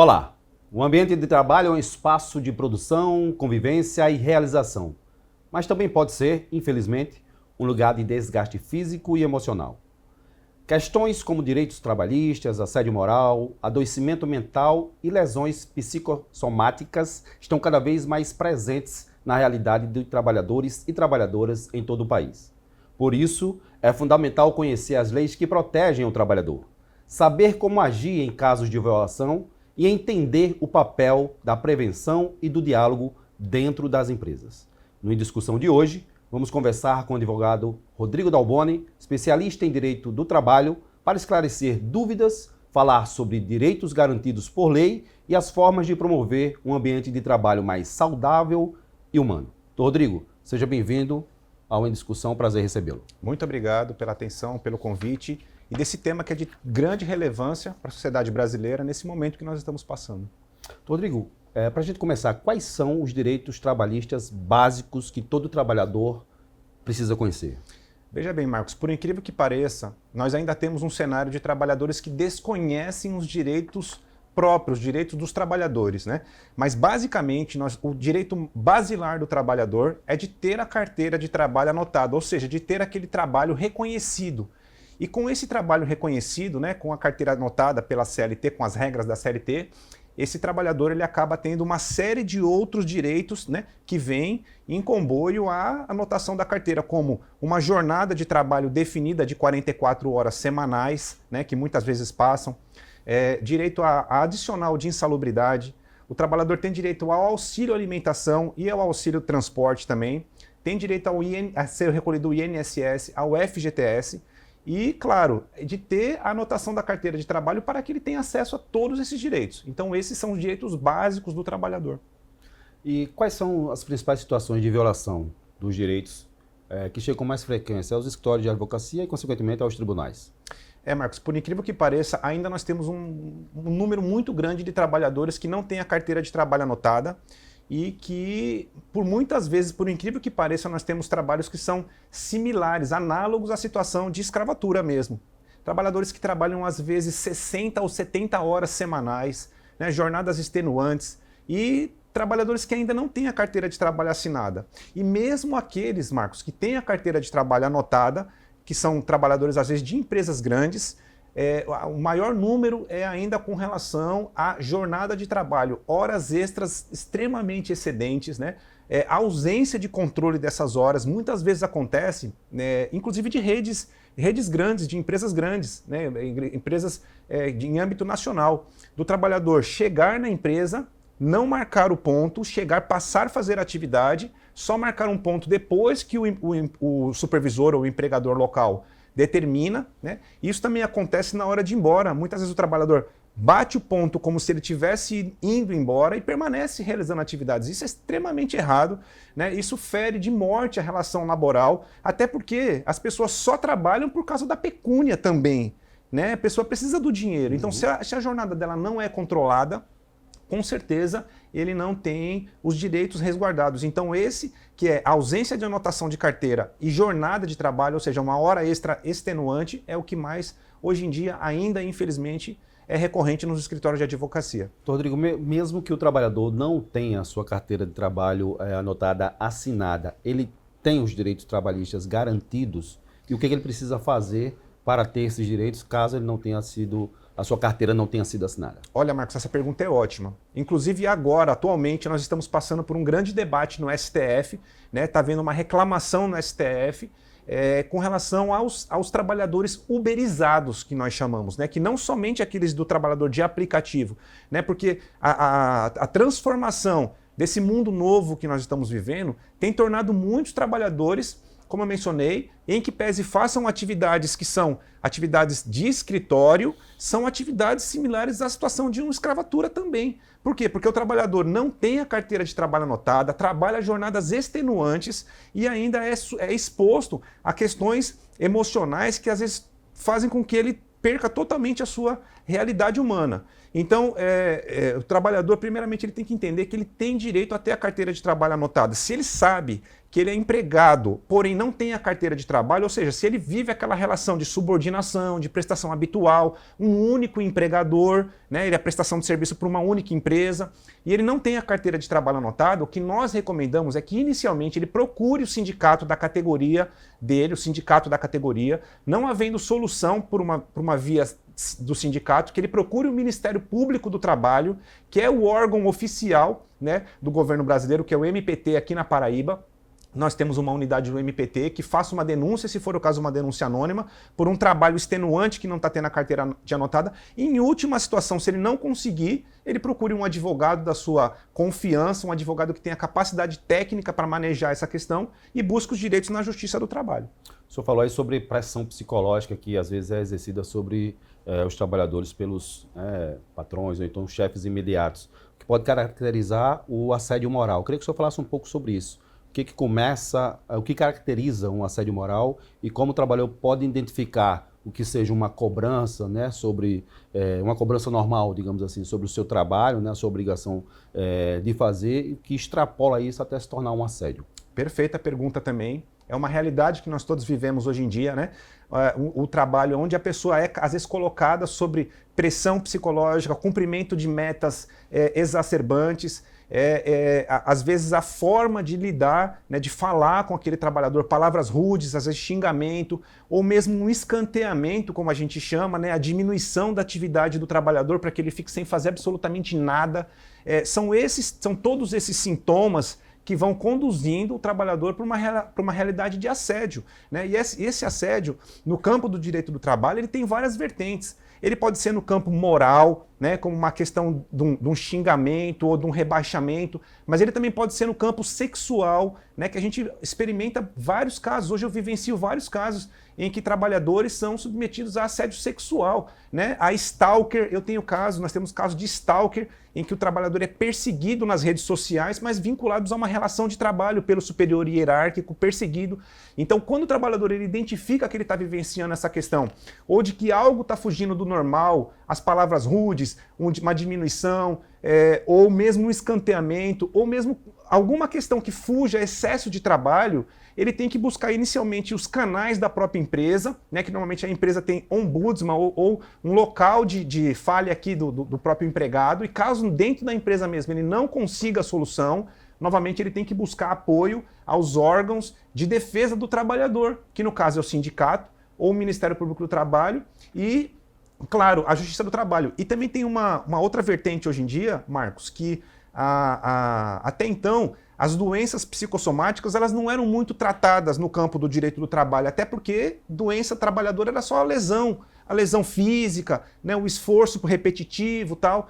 Olá! O ambiente de trabalho é um espaço de produção, convivência e realização, mas também pode ser, infelizmente, um lugar de desgaste físico e emocional. Questões como direitos trabalhistas, assédio moral, adoecimento mental e lesões psicossomáticas estão cada vez mais presentes na realidade de trabalhadores e trabalhadoras em todo o país. Por isso, é fundamental conhecer as leis que protegem o trabalhador, saber como agir em casos de violação e entender o papel da prevenção e do diálogo dentro das empresas. No Em Discussão de hoje, vamos conversar com o advogado Rodrigo Dalboni, especialista em direito do trabalho, para esclarecer dúvidas, falar sobre direitos garantidos por lei e as formas de promover um ambiente de trabalho mais saudável e humano. Então, Rodrigo, seja bem-vindo ao Em Discussão, prazer recebê-lo. Muito obrigado pela atenção, pelo convite e desse tema que é de grande relevância para a sociedade brasileira nesse momento que nós estamos passando. Rodrigo, para a gente começar, quais são os direitos trabalhistas básicos que todo trabalhador precisa conhecer? Veja bem, Marcos, por incrível que pareça, nós ainda temos um cenário de trabalhadores que desconhecem os direitos próprios, direitos dos trabalhadores, né? Mas basicamente, o direito basilar do trabalhador é de ter a carteira de trabalho anotada, ou seja, de ter aquele trabalho reconhecido. E com esse trabalho reconhecido, né, com a carteira anotada pela CLT, com as regras da CLT, esse trabalhador ele acaba tendo uma série de outros direitos, né, que vêm em comboio à anotação da carteira, como uma jornada de trabalho definida de 44 horas semanais, né, que muitas vezes passam, direito a adicional de insalubridade, o trabalhador tem direito ao auxílio alimentação e ao auxílio transporte também, tem direito a ser recolhido o INSS, ao FGTS, e, claro, de ter a anotação da carteira de trabalho para que ele tenha acesso a todos esses direitos. Então, esses são os direitos básicos do trabalhador. E quais são as principais situações de violação dos direitos que chegam com mais frequência aos escritórios de advocacia e, consequentemente, aos tribunais? Marcos, por incrível que pareça, ainda nós temos um número muito grande de trabalhadores que não têm a carteira de trabalho anotada e que, por muitas vezes, por incrível que pareça, nós temos trabalhos que são similares, análogos à situação de escravatura mesmo. Trabalhadores que trabalham, às vezes, 60 ou 70 horas semanais, né, jornadas extenuantes, e trabalhadores que ainda não têm a carteira de trabalho assinada. E mesmo aqueles, Marcos, que têm a carteira de trabalho anotada, que são trabalhadores, às vezes, de empresas grandes, o maior número é ainda com relação à jornada de trabalho, horas extras extremamente excedentes, né? A ausência de controle dessas horas muitas vezes acontece, né, inclusive de redes grandes, de empresas grandes, né, empresas em âmbito nacional, do trabalhador chegar na empresa, não marcar o ponto, passar a fazer atividade, só marcar um ponto depois que o supervisor ou o empregador local determina, né? Isso também acontece na hora de ir embora. Muitas vezes o trabalhador bate o ponto como se ele estivesse indo embora e permanece realizando atividades. Isso é extremamente errado, né? Isso fere de morte a relação laboral, até porque as pessoas só trabalham por causa da pecúnia também, né? A pessoa precisa do dinheiro. Então, se a jornada dela não é controlada, com certeza ele não tem os direitos resguardados. Então esse, que é a ausência de anotação de carteira e jornada de trabalho, ou seja, uma hora extra extenuante, é o que mais, hoje em dia, ainda infelizmente, é recorrente nos escritórios de advocacia. Rodrigo, mesmo que o trabalhador não tenha a sua carteira de trabalho anotada, assinada, ele tem os direitos trabalhistas garantidos? E o que ele precisa fazer para ter esses direitos, caso ele não tenha sido... a sua carteira não tenha sido assinada? Olha, Marcos, essa pergunta é ótima. Inclusive agora, atualmente, nós estamos passando por um grande debate no STF, né? Está havendo uma reclamação no STF com relação aos trabalhadores uberizados, que nós chamamos, né? Que não somente aqueles do trabalhador de aplicativo, né? Porque a transformação desse mundo novo que nós estamos vivendo tem tornado muitos trabalhadores, como eu mencionei, em que pese façam atividades que são atividades de escritório, são atividades similares à situação de uma escravatura também. Por quê? Porque o trabalhador não tem a carteira de trabalho anotada, trabalha jornadas extenuantes e ainda é exposto a questões emocionais que às vezes fazem com que ele perca totalmente a sua realidade humana. Então, o trabalhador, primeiramente, ele tem que entender que ele tem direito a ter a carteira de trabalho anotada. Se ele sabe que ele é empregado, porém não tem a carteira de trabalho, ou seja, se ele vive aquela relação de subordinação, de prestação habitual, um único empregador, né, ele é prestação de serviço para uma única empresa, e ele não tem a carteira de trabalho anotada, o que nós recomendamos é que inicialmente ele procure o sindicato da categoria dele, o sindicato da categoria, não havendo solução por uma via do sindicato, que ele procure o Ministério Público do Trabalho, que é o órgão oficial, né, do governo brasileiro, que é o MPT aqui na Paraíba. Nós temos uma unidade do MPT que faça uma denúncia, se for o caso uma denúncia anônima, por um trabalho extenuante que não está tendo a carteira de anotada. E em última situação, se ele não conseguir, ele procure um advogado da sua confiança, um advogado que tenha capacidade técnica para manejar essa questão e busque os direitos na Justiça do Trabalho. O senhor falou aí sobre pressão psicológica que às vezes é exercida sobre os trabalhadores pelos patrões ou então chefes imediatos, que pode caracterizar o assédio moral. Eu queria que o senhor falasse um pouco sobre isso. O que caracteriza um assédio moral e como o trabalhador pode identificar o que seja uma cobrança, né, sobre uma cobrança normal, digamos assim, sobre o seu trabalho, né, a sua obrigação de fazer, e que extrapola isso até se tornar um assédio. Perfeita pergunta também. É uma realidade que nós todos vivemos hoje em dia, né? O trabalho onde a pessoa é, às vezes, colocada sobre pressão psicológica, cumprimento de metas exacerbantes, às vezes a forma de lidar, né, de falar com aquele trabalhador, palavras rudes, às vezes xingamento, ou mesmo um escanteamento, como a gente chama, né, a diminuição da atividade do trabalhador para que ele fique sem fazer absolutamente nada. São todos esses sintomas que vão conduzindo o trabalhador para uma realidade de assédio, né? E esse assédio, no campo do direito do trabalho, ele tem várias vertentes. Ele pode ser no campo moral, né, como uma questão de um xingamento ou de um rebaixamento, mas ele também pode ser no campo sexual, né, que a gente experimenta vários casos. Hoje eu vivencio vários casos em que trabalhadores são submetidos a assédio sexual, né? A stalker, nós temos casos de stalker, em que o trabalhador é perseguido nas redes sociais, mas vinculados a uma relação de trabalho pelo superior hierárquico, perseguido. Então, quando o trabalhador ele identifica que ele está vivenciando essa questão, ou de que algo está fugindo do normal, as palavras rudes, uma diminuição, ou mesmo um escanteamento, ou mesmo alguma questão que fuja excesso de trabalho, ele tem que buscar inicialmente os canais da própria empresa, né, que normalmente a empresa tem ombudsman ou um local de falha aqui do próprio empregado, e caso dentro da empresa mesmo ele não consiga a solução, novamente ele tem que buscar apoio aos órgãos de defesa do trabalhador, que no caso é o sindicato ou o Ministério Público do Trabalho e, claro, a Justiça do Trabalho. E também tem uma outra vertente hoje em dia, Marcos, que até então as doenças psicossomáticas elas não eram muito tratadas no campo do direito do trabalho, até porque doença trabalhadora era só a lesão física, né, o esforço repetitivo e tal.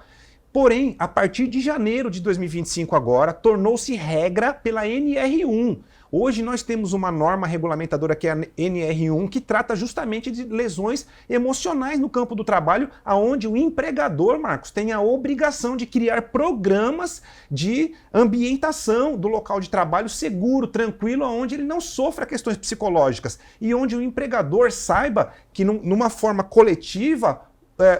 Porém, a partir de janeiro de 2025 agora, tornou-se regra pela NR1. Hoje nós temos uma norma regulamentadora que é a NR1, que trata justamente de lesões emocionais no campo do trabalho, aonde o empregador, Marcos, tem a obrigação de criar programas de ambientação do local de trabalho seguro, tranquilo, onde ele não sofra questões psicológicas e onde o empregador saiba que numa forma coletiva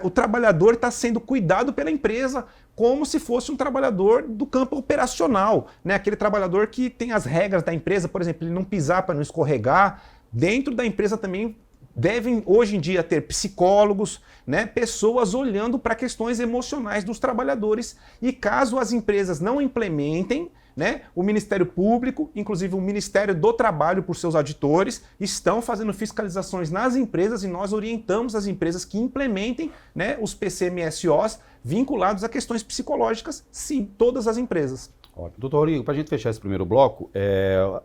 o trabalhador está sendo cuidado pela empresa como se fosse um trabalhador do campo operacional, né? Aquele trabalhador que tem as regras da empresa, por exemplo, ele não pisar para não escorregar. Dentro da empresa também devem, hoje em dia, ter psicólogos, né? Pessoas olhando para questões emocionais dos trabalhadores. E caso as empresas não implementem, né, o Ministério Público, inclusive o Ministério do Trabalho, por seus auditores, estão fazendo fiscalizações nas empresas e nós orientamos as empresas que implementem, né, os PCMSOs vinculados a questões psicológicas, sim, todas as empresas. Ótimo. Doutor Rodrigo, para a gente fechar esse primeiro bloco,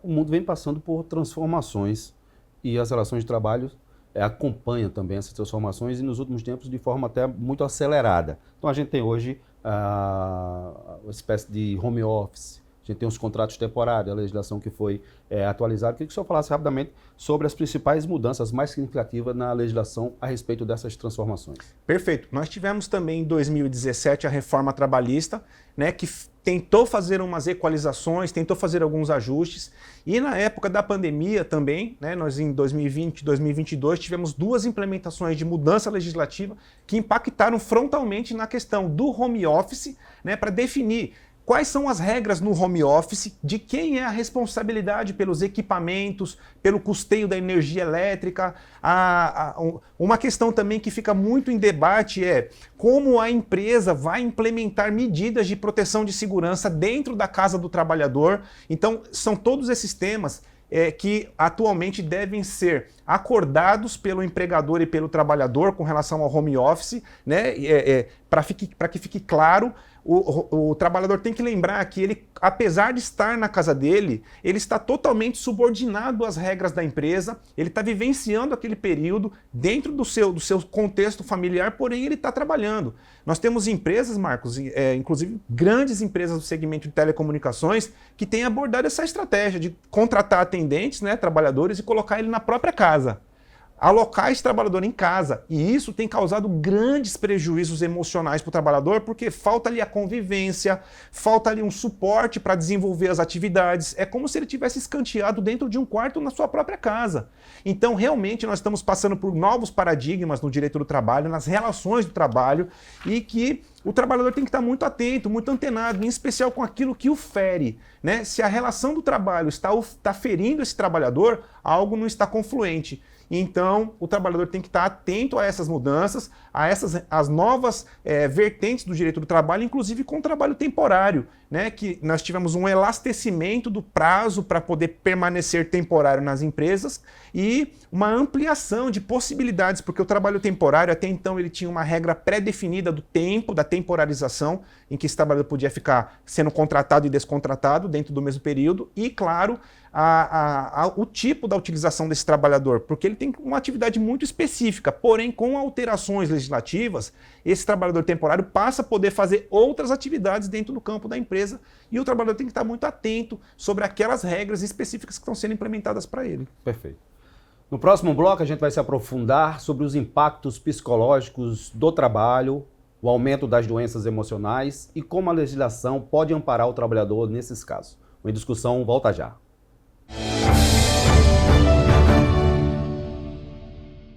o mundo vem passando por transformações e as relações de trabalho acompanham também essas transformações e nos últimos tempos de forma até muito acelerada. Então a gente tem hoje uma espécie de home office, a gente tem os contratos temporários, a legislação que foi atualizada. Eu queria que o senhor falasse rapidamente sobre as principais mudanças mais significativas na legislação a respeito dessas transformações. Perfeito. Nós tivemos também em 2017 a reforma trabalhista, né, que tentou fazer umas equalizações, tentou fazer alguns ajustes, e na época da pandemia também, né, nós em 2020 e 2022 tivemos 2 implementações de mudança legislativa que impactaram frontalmente na questão do home office, né, para definir quais são as regras no home office, de quem é a responsabilidade pelos equipamentos, pelo custeio da energia elétrica. Uma questão também que fica muito em debate é como a empresa vai implementar medidas de proteção de segurança dentro da casa do trabalhador. Então, são todos esses temas que atualmente devem ser acordados pelo empregador e pelo trabalhador com relação ao home office, né? Para que fique claro. O trabalhador tem que lembrar que ele, apesar de estar na casa dele, ele está totalmente subordinado às regras da empresa, ele está vivenciando aquele período dentro do seu contexto familiar, porém ele está trabalhando. Nós temos empresas, Marcos, inclusive grandes empresas do segmento de telecomunicações, que têm abordado essa estratégia de contratar atendentes, né, trabalhadores, e colocar ele na própria casa. Alocar esse trabalhador em casa, e isso tem causado grandes prejuízos emocionais para o trabalhador, porque falta ali a convivência, falta ali um suporte para desenvolver as atividades, é como se ele tivesse escanteado dentro de um quarto na sua própria casa. Então, realmente, nós estamos passando por novos paradigmas no direito do trabalho, nas relações do trabalho, e que o trabalhador tem que estar muito atento, muito antenado, em especial com aquilo que o fere, né? Se a relação do trabalho está ferindo esse trabalhador, algo não está confluente. Então, o trabalhador tem que estar atento a essas mudanças, as novas vertentes do direito do trabalho, inclusive com o trabalho temporário, né? Que nós tivemos um elastecimento do prazo para poder permanecer temporário nas empresas e uma ampliação de possibilidades, porque o trabalho temporário, até então, ele tinha uma regra pré-definida do tempo, da temporarização, em que esse trabalhador podia ficar sendo contratado e descontratado dentro do mesmo período, e, claro, o tipo da utilização desse trabalhador, porque ele tem uma atividade muito específica, porém, com alterações legislativas, esse trabalhador temporário passa a poder fazer outras atividades dentro do campo da empresa, e o trabalhador tem que estar muito atento sobre aquelas regras específicas que estão sendo implementadas para ele. Perfeito. No próximo bloco, a gente vai se aprofundar sobre os impactos psicológicos do trabalho, o aumento das doenças emocionais e como a legislação pode amparar o trabalhador nesses casos. Uma discussão volta já.